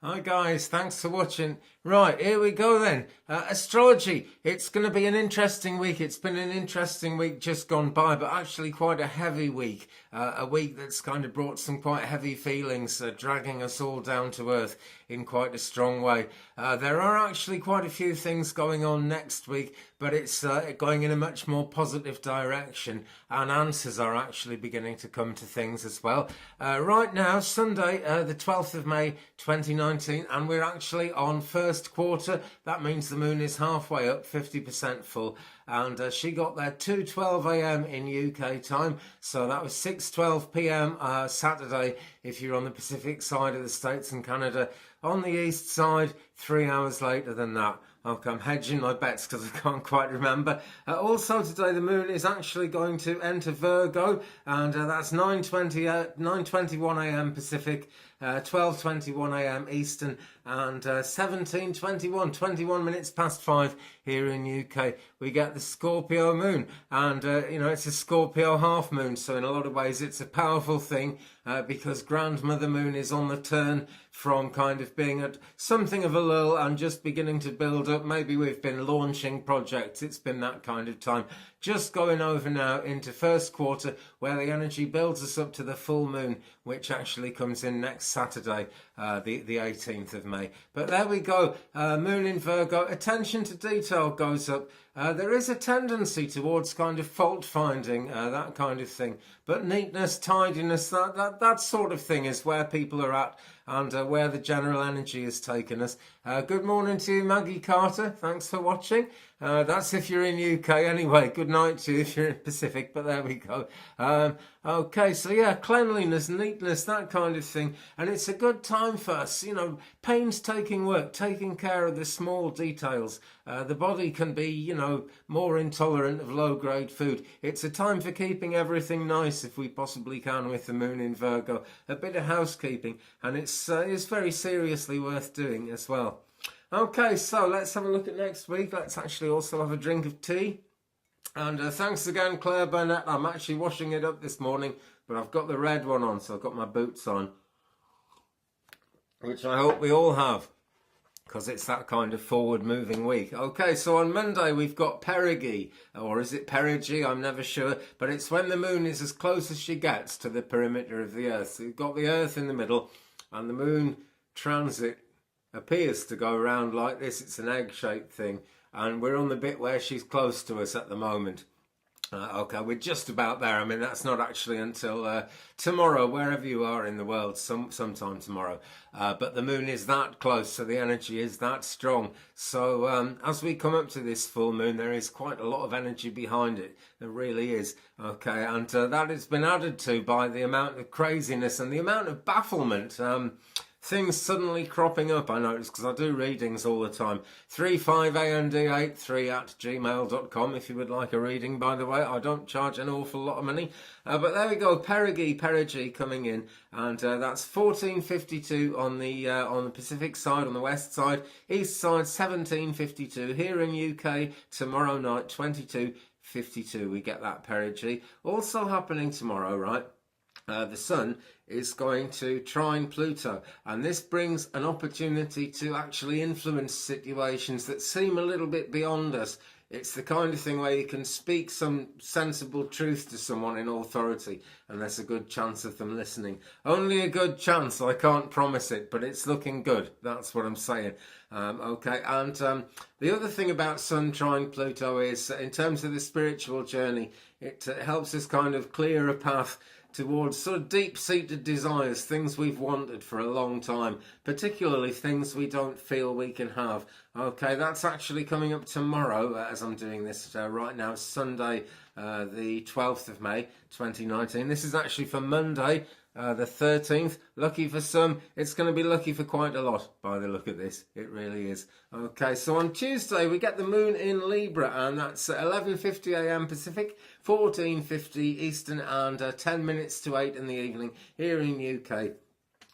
Hi guys, thanks for watching. Right, here we go then. Astrology. It's going to be an interesting week. It's been an interesting week just gone by, but actually quite a heavy week. A week that's kind of brought some quite heavy feelings, dragging us all down to earth in quite a strong way. There are actually quite a few things going on next week, but it's going in a much more positive direction, and answers are actually beginning to come to things as well. Right now, Sunday, the 12th of May 2019, and we're actually on first quarter. That means the moon is halfway up, 50% full, and she got there 2:12 a.m. in UK time, so that was 6:12 p.m. Saturday if you're on the Pacific side of the States and Canada. On the east side, 3 hours later than that. Okay, I'm hedging my bets because I can't quite remember. Also today the moon is actually going to enter Virgo, and that's 9:21 a.m. Pacific, 12:21 a.m. Eastern, and 17:21, 21 minutes past 5 here in UK. We get the Scorpio moon, and it's a Scorpio half moon, so in a lot of ways it's a powerful thing because grandmother moon is on the turn from kind of being at something of a lull and just beginning to build up. Maybe we've been launching projects. It's been that kind of time. Just going over now into first quarter, where the energy builds us up to the full moon, which actually comes in next Saturday, the 18th of May. But there we go, moon in Virgo. Attention to detail goes up. There is a tendency towards kind of fault finding, that kind of thing. But neatness, tidiness, that sort of thing is where people are at, and where the general energy has taken us. Good morning to you, Maggie Carter. Thanks for watching. That's if you're in UK anyway. Good night to you if you're in Pacific, but there we go. Okay, so yeah, cleanliness, neatness, that kind of thing. And it's a good time for us, painstaking work, taking care of the small details. The body can be, more intolerant of low-grade food. It's a time for keeping everything nice if we possibly can with the moon in Virgo. A bit of housekeeping, and it's very seriously worth doing as well. Okay, so let's have a look at next week. Let's actually also have a drink of tea. And thanks again, Claire Burnett. I'm actually washing it up this morning, but I've got the red one on, so I've got my boots on, which I hope we all have, because it's that kind of forward-moving week. Okay, so on Monday we've got perigee, or is it perigee? I'm never sure, but it's when the moon is as close as she gets to the perimeter of the Earth. So you've got the Earth in the middle, and the moon transit appears to go around like this. It's an egg-shaped thing, and we're on the bit where she's close to us at the moment. Okay, we're just about there. I mean, that's not actually until tomorrow, wherever you are in the world, sometime tomorrow. But the moon is that close, so the energy is that strong. So as we come up to this full moon, there is quite a lot of energy behind it. There really is. Okay, and that has been added to by the amount of craziness and the amount of bafflement. Things suddenly cropping up, I notice, because I do readings all the time. 35and83@gmail.com if you would like a reading, by the way. I don't charge an awful lot of money. But there we go, perigee coming in. And that's 14:52 on the Pacific side, on the west side. East side, 17:52. Here in UK, tomorrow night, 22:52. We get that perigee. Also happening tomorrow, right? The sun is going to trine Pluto, and this brings an opportunity to actually influence situations that seem a little bit beyond us. It's the kind of thing where you can speak some sensible truth to someone in authority, and there's a good chance of them listening. Only a good chance, I can't promise it, but it's looking good. That's what I'm saying. Okay, and the other thing about Sun trine Pluto is, in terms of the spiritual journey, it helps us kind of clear a path towards sort of deep-seated desires, things we've wanted for a long time, particularly things we don't feel we can have. Okay, that's actually coming up tomorrow as I'm doing this right now, Sunday, the 12th of May 2019. This is actually for Monday, the 13th. Lucky for some, it's going to be lucky for quite a lot by the look of this. It really is. Okay, so on Tuesday we get the moon in Libra, and that's 11:50 a.m. Pacific, 14:50 Eastern, and 10 minutes to 8 in the evening here in UK.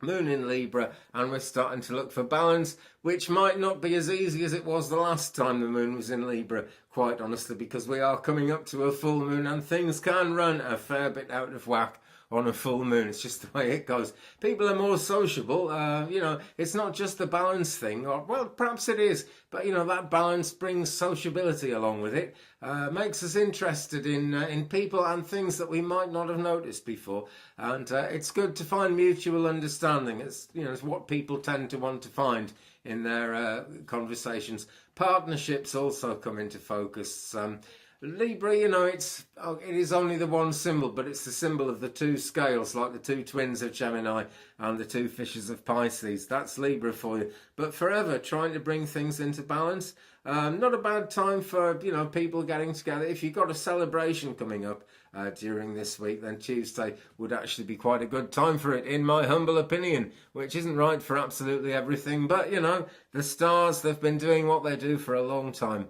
Moon in Libra, and we're starting to look for balance, which might not be as easy as it was the last time the moon was in Libra, quite honestly, because we are coming up to a full moon and things can run a fair bit out of whack on a full moon. It's just the way it goes. People are more sociable. It's not just the balance thing. Or, well, perhaps it is, but that balance brings sociability along with it. Makes us interested in people and things that we might not have noticed before, and it's good to find mutual understanding. It's what people tend to want to find in their conversations. Partnerships also come into focus. Libra, it is only the one symbol, but it's the symbol of the two scales, like the two twins of Gemini and the two fishes of Pisces. That's Libra for you. But forever trying to bring things into balance. Not a bad time for, people getting together. If you've got a celebration coming up during this week, then Tuesday would actually be quite a good time for it, in my humble opinion, which isn't right for absolutely everything. But, the stars, they've been doing what they do for a long time.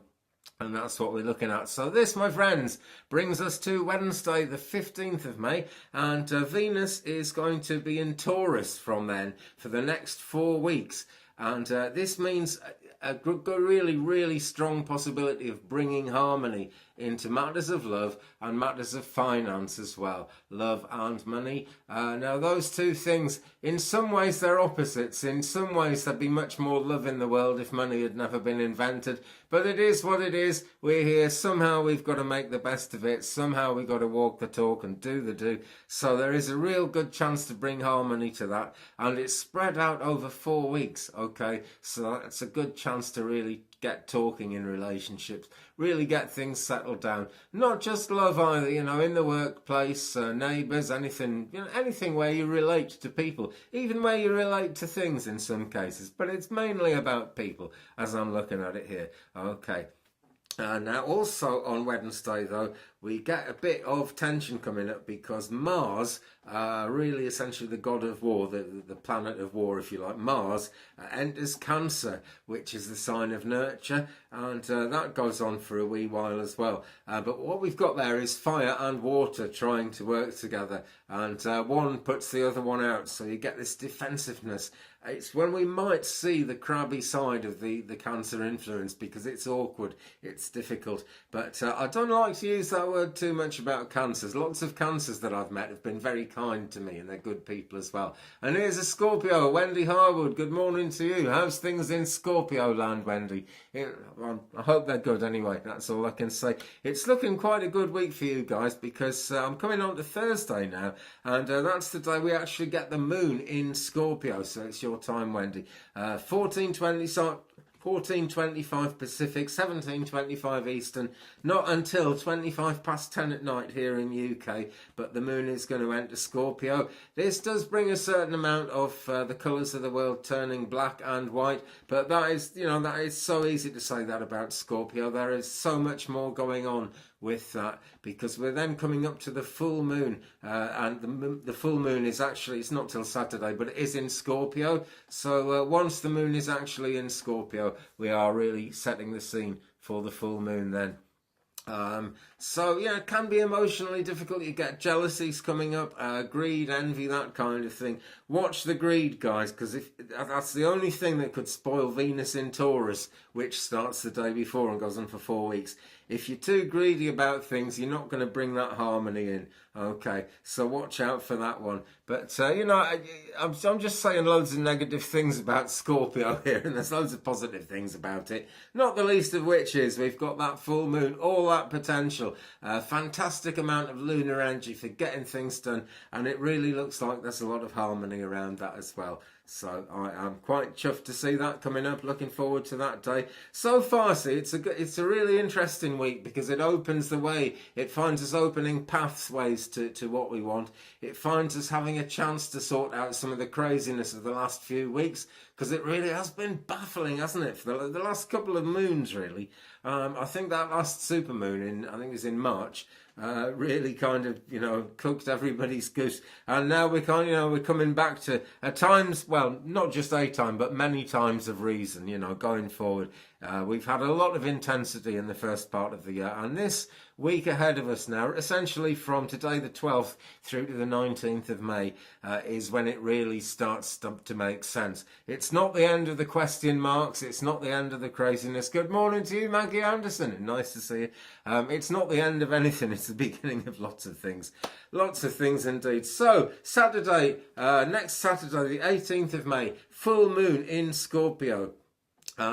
And that's what we're looking at. So this, my friends, brings us to Wednesday, the 15th of May. And Venus is going to be in Taurus from then for the next 4 weeks. And this means a really, really strong possibility of bringing harmony into matters of love and matters of finance as well. Love and money. Now, those two things, in some ways, they're opposites. In some ways, there'd be much more love in the world if money had never been invented. But it is what it is. We're here. Somehow we've got to make the best of it. Somehow we've got to walk the talk and do the do. So there is a real good chance to bring harmony to that. And it's spread out over 4 weeks, okay? So that's a good chance to really get talking in relationships, really get things settled down. Not just love either, in the workplace, neighbours, anything, anything where you relate to people, even where you relate to things in some cases. But it's mainly about people, as I'm looking at it here. Okay. Now, also on Wednesday, though, we get a bit of tension coming up because Mars, really essentially the god of war, the planet of war, if you like, Mars, enters Cancer, which is the sign of nurture, and that goes on for a wee while as well. But what we've got there is fire and water trying to work together, and one puts the other one out, so you get this defensiveness. It's when we might see the crabby side of the Cancer influence, because it's awkward, it's difficult. But I don't like to use that word too much about Cancers. Lots of Cancers that I've met have been very kind to me, and they're good people as well. And here's a Scorpio, Wendy Harwood. Good morning to you. How's things in Scorpio land, Wendy? I hope they're good anyway. That's all I can say. It's looking quite a good week for you guys, because I'm coming on to Thursday now, and that's the day we actually get the moon in Scorpio. So it's your time, Wendy. 14:25 Pacific, 17:25 Eastern, not until 25 past 10 at night here in UK, but the moon is going to enter Scorpio. This does bring a certain amount of the colours of the world turning black and white, but that is so easy to say that about Scorpio. There is so much more going on with that, because we're then coming up to the full moon, and the full moon is actually, it's not till Saturday, but it is in Scorpio. So once the moon is actually in Scorpio, we are really setting the scene for the full moon then. So yeah, it can be emotionally difficult. You get jealousies coming up, greed, envy, that kind of thing. Watch the greed, guys, because if that's the only thing that could spoil Venus in Taurus, which starts the day before and goes on for 4 weeks. If you're too greedy about things, you're not going to bring that harmony in. Okay, so watch out for that one. But, I'm just saying loads of negative things about Scorpio here, and there's loads of positive things about it. Not the least of which is we've got that full moon, all that potential, fantastic amount of lunar energy for getting things done, and it really looks like there's a lot of harmony around that as well. So I am quite chuffed to see that coming up. Looking forward to that day. So far, see, it's a really interesting week, because it opens the way. It finds us opening pathways to what we want. It finds us having a chance to sort out some of the craziness of the last few weeks, because it really has been baffling, hasn't it, for the last couple of moons, really. I think that last supermoon, I think it was in March, really kind of, cooked everybody's goose. And now we're we're coming back to at times, well, not just a time, but many times of reason, going forward. We've had a lot of intensity in the first part of the year, and this week ahead of us now, essentially from today the 12th through to the 19th of May, is when it really starts to make sense. It's not the end of the question marks, it's not the end of the craziness. Good morning to you, Maggie Anderson, nice to see you. It's not the end of anything, it's the beginning of lots of things. Lots of things indeed. So, Saturday, next Saturday, the 18th of May, full moon in Scorpio.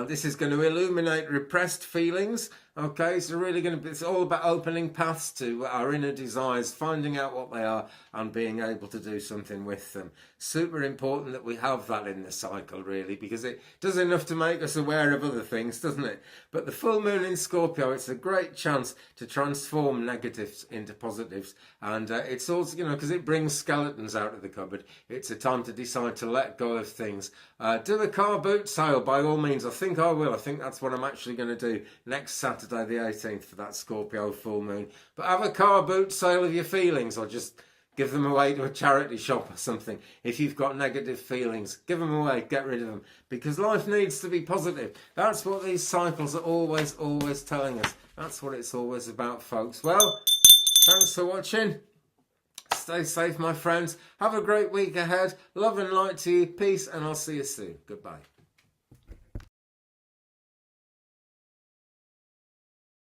This is going to illuminate repressed feelings. Okay, so really it's all about opening paths to our inner desires, finding out what they are and being able to do something with them. Super important that we have that in the cycle, really, because it does enough to make us aware of other things, doesn't it? But the full moon in Scorpio, it's a great chance to transform negatives into positives. And it's also, because it brings skeletons out of the cupboard. It's a time to decide to let go of things. Do a car boot sale, by all means. I think I will. I think that's what I'm actually going to do next Saturday the 18th for that Scorpio full moon. But have a car boot sale of your feelings, or just give them away to a charity shop or something. If you've got negative feelings, give them away, get rid of them, because life needs to be positive. That's what these cycles are always telling us. That's what it's always about, folks. Well, thanks for watching. Stay safe, my friends. Have a great week ahead. Love and light to you. Peace, and I'll see you soon. Goodbye.